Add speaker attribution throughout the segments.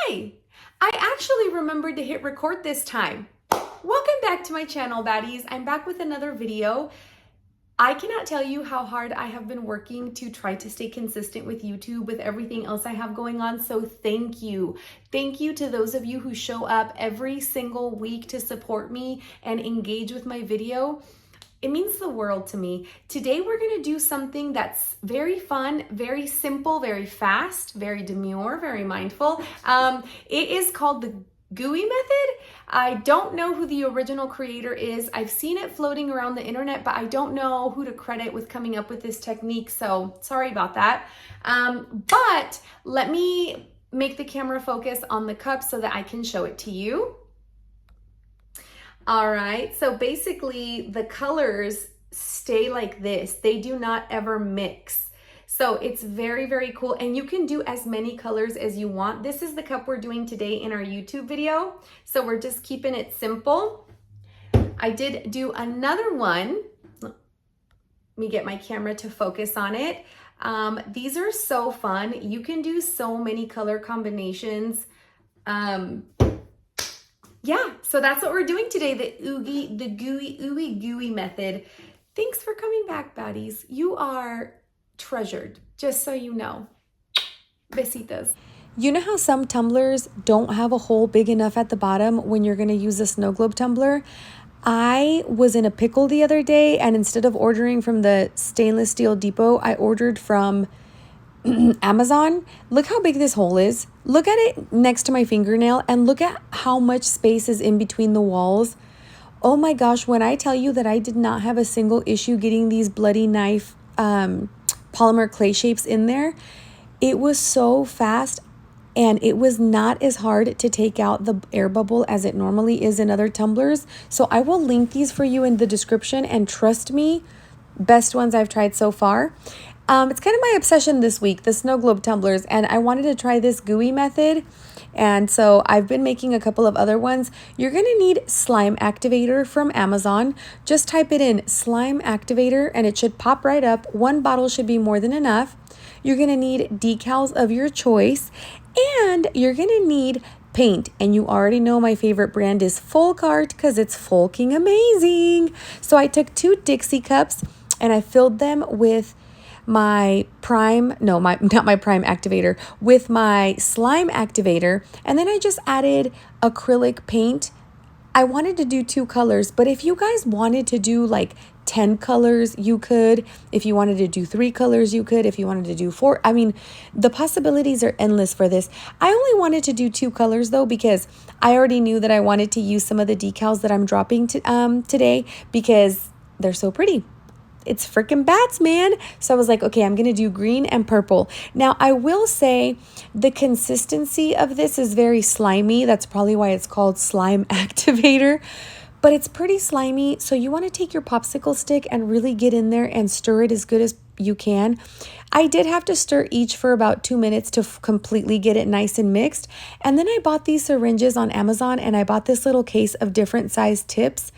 Speaker 1: Hi! I actually remembered to hit record this time. Welcome back to my channel, baddies. I'm back with another video. I cannot tell you how hard I have been working to try to stay consistent with YouTube with everything else I have going on, so thank you. Thank you to those of you who show up every single week to support me and engage with my video. It means the world to me. Today we're gonna do something that's very fun, very simple, very fast, very demure, very mindful. It is called the Gooey method. I don't know who the original creator is. I've seen it floating around the internet, but I don't know who to credit with coming up with this technique, so sorry about that. But let me make the camera focus on the cup so that I can show it to you. All right, so basically the colors stay like this. They do not ever mix. So it's very, very cool. And you can do as many colors as you want. This is the cup we're doing today in our YouTube video. So we're just keeping it simple. I did do another one. Let me get my camera to focus on it. These are so fun. You can do so many color combinations. Yeah, so that's what we're doing today, the Gooey method. Thanks for coming back, baddies. You are treasured, just so you know. Besitos. You know how some tumblers don't have a hole big enough at the bottom when you're gonna use a snow globe tumbler? I was in a pickle the other day, and instead of ordering from the Stainless Steel Depot, I ordered from Amazon. Look how big this hole is. Look at it next to my fingernail and look at how much space is in between the walls. Oh my gosh, when I tell you that I did not have a single issue getting these bloody knife polymer clay shapes in there, it was so fast and it was not as hard to take out the air bubble as it normally is in other tumblers. So I will link these for you in the description, and trust me, best ones I've tried so far. It's kind of my obsession this week, the snow globe tumblers, and I wanted to try this Gooey method, and so I've been making a couple of other ones. You're going to need slime activator from Amazon. Just type it in, slime activator, and it should pop right up. One bottle should be more than enough. You're going to need decals of your choice, and you're going to need paint, and you already know my favorite brand is Folk Art because it's folking amazing. So I took 2 Dixie cups and I filled them with my not my prime activator, with my slime activator, and then I just added acrylic paint. I wanted to do 2 colors, but if you guys wanted to do like 10 colors, you could. If you wanted to do 3 colors, you could. If you wanted to do 4, I mean, the possibilities are endless for this. I only wanted to do 2 colors though, because I already knew that I wanted to use some of the decals that I'm dropping today because they're so pretty. It's freaking bats, man. So I was like, okay, I'm going to do green and purple. Now, I will say the consistency of this is very slimy. That's probably why it's called slime activator. But it's pretty slimy. So you want to take your popsicle stick and really get in there and stir it as good as you can. I did have to stir each for about 2 minutes to completely get it nice and mixed. And then I bought these syringes on Amazon, and I bought this little case of different size tips.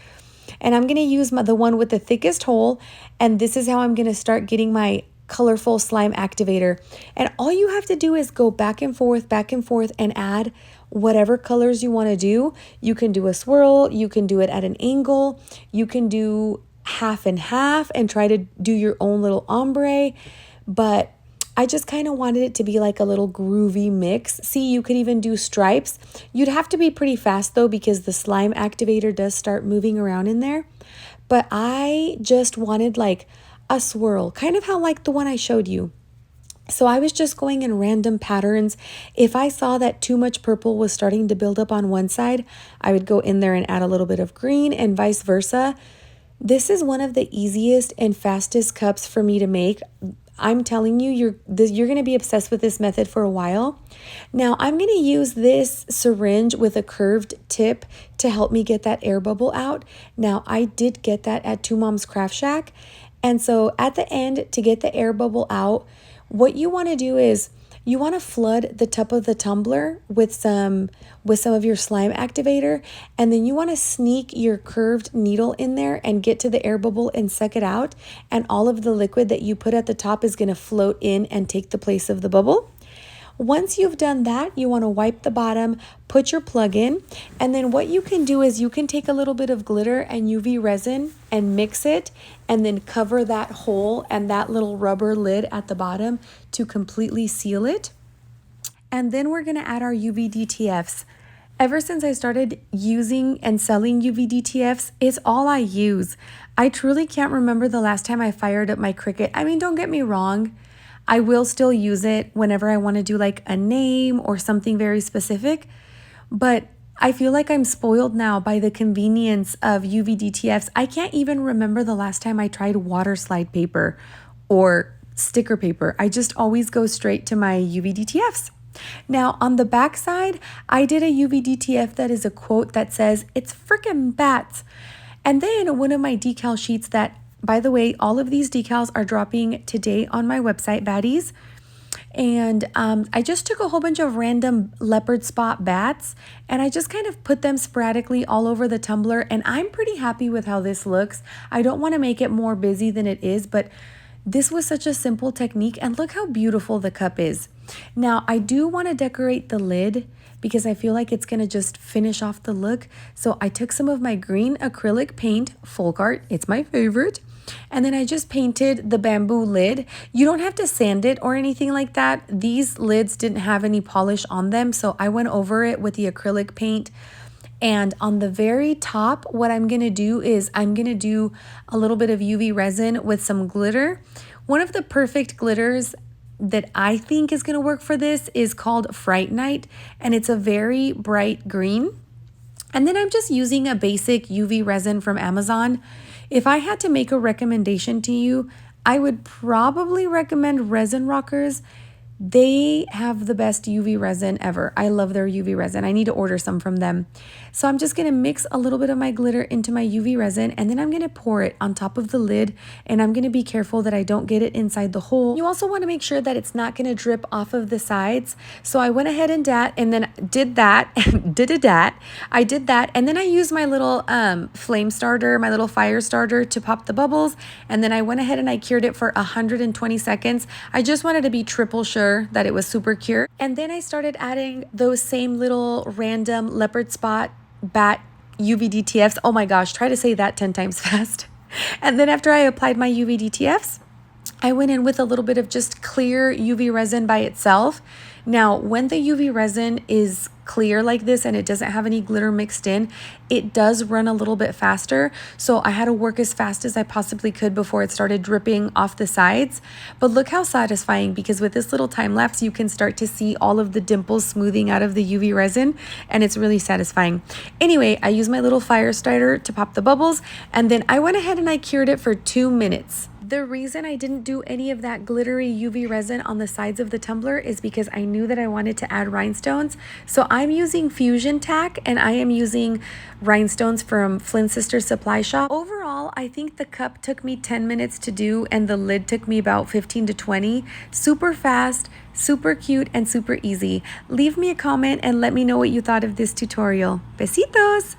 Speaker 1: And I'm going to use the one with the thickest hole, and this is how I'm going to start getting my colorful slime activator. And all you have to do is go back and forth, and add whatever colors you want to do. You can do a swirl, you can do it at an angle, you can do half and half and try to do your own little ombre, but I just kind of wanted it to be like a little groovy mix. See, you could even do stripes. You'd have to be pretty fast though, because the slime activator does start moving around in there. But I just wanted like a swirl, kind of how like the one I showed you. So I was just going in random patterns. If I saw that too much purple was starting to build up on one side, I would go in there and add a little bit of green, and vice versa. This is one of the easiest and fastest cups for me to make. I'm telling you, you're going to be obsessed with this method for a while. Now, I'm going to use this syringe with a curved tip to help me get that air bubble out. Now, I did get that at Two Moms Craft Shack. And so at the end, to get the air bubble out, what you want to do is you want to flood the top of the tumbler with some of your slime activator, and then you want to sneak your curved needle in there and get to the air bubble and suck it out, and all of the liquid that you put at the top is going to float in and take the place of the bubble. Once you've done that, you want to wipe the bottom, put your plug in, and then what you can do is you can take a little bit of glitter and UV resin and mix it, and then cover that hole and that little rubber lid at the bottom to completely seal it. And then we're going to add our UV DTFs. Ever since I started using and selling UV DTFs, it's all I use. I truly can't remember the last time I fired up my Cricut. I mean, don't get me wrong. I will still use it whenever I want to do like a name or something very specific. But I feel like I'm spoiled now by the convenience of UV DTFs. I can't even remember the last time I tried water slide paper or sticker paper. I just always go straight to my UV DTFs. Now on the back side, I did a UV DTF that is a quote that says, "It's frickin' bats." And then one of my decal sheets that, by the way, all of these decals are dropping today on my website, Baddies. And I just took a whole bunch of random leopard spot bats and I just kind of put them sporadically all over the tumbler. And I'm pretty happy with how this looks. I don't want to make it more busy than it is, but this was such a simple technique, and look how beautiful the cup is. Now, I do want to decorate the lid because I feel like it's going to just finish off the look. So I took some of my green acrylic paint, Folk Art, it's my favorite, and then I just painted the bamboo lid. You don't have to sand it or anything like that. These lids didn't have any polish on them, so I went over it with the acrylic paint. And on the very top, what I'm going to do is I'm going to do a little bit of UV resin with some glitter. One of the perfect glitters that I think is going to work for this is called Fright Night, and it's a very bright green. And then I'm just using a basic UV resin from Amazon. If I had to make a recommendation to you, I would probably recommend Resin Rockers. They have the best UV resin ever. I love their UV resin. I need to order some from them. So I'm just going to mix a little bit of my glitter into my UV resin, and then I'm going to pour it on top of the lid, and I'm going to be careful that I don't get it inside the hole. You also want to make sure that it's not going to drip off of the sides. So I went ahead and did that, and then I used my little flame starter, my little fire starter to pop the bubbles, and then I went ahead and I cured it for 120 seconds. I just wanted to be triple sure that it was super cured. And then I started adding those same little random leopard spot bat UV DTFs. Oh my gosh, try to say that 10 times fast. And then after I applied my UV DTFs, I went in with a little bit of just clear UV resin by itself. Now, when the UV resin is clear like this and it doesn't have any glitter mixed in, it does run a little bit faster. So I had to work as fast as I possibly could before it started dripping off the sides. But look how satisfying, because with this little time lapse, you can start to see all of the dimples smoothing out of the UV resin, and it's really satisfying. Anyway, I used my little fire starter to pop the bubbles, and then I went ahead and I cured it for 2 minutes. The reason I didn't do any of that glittery UV resin on the sides of the tumbler is because I knew that I wanted to add rhinestones. So I'm using Fusion Tack, and I am using rhinestones from Flynn Sisters Supply Shop. Overall, I think the cup took me 10 minutes to do, and the lid took me about 15 to 20. Super fast, super cute, and super easy. Leave me a comment and let me know what you thought of this tutorial. Besitos!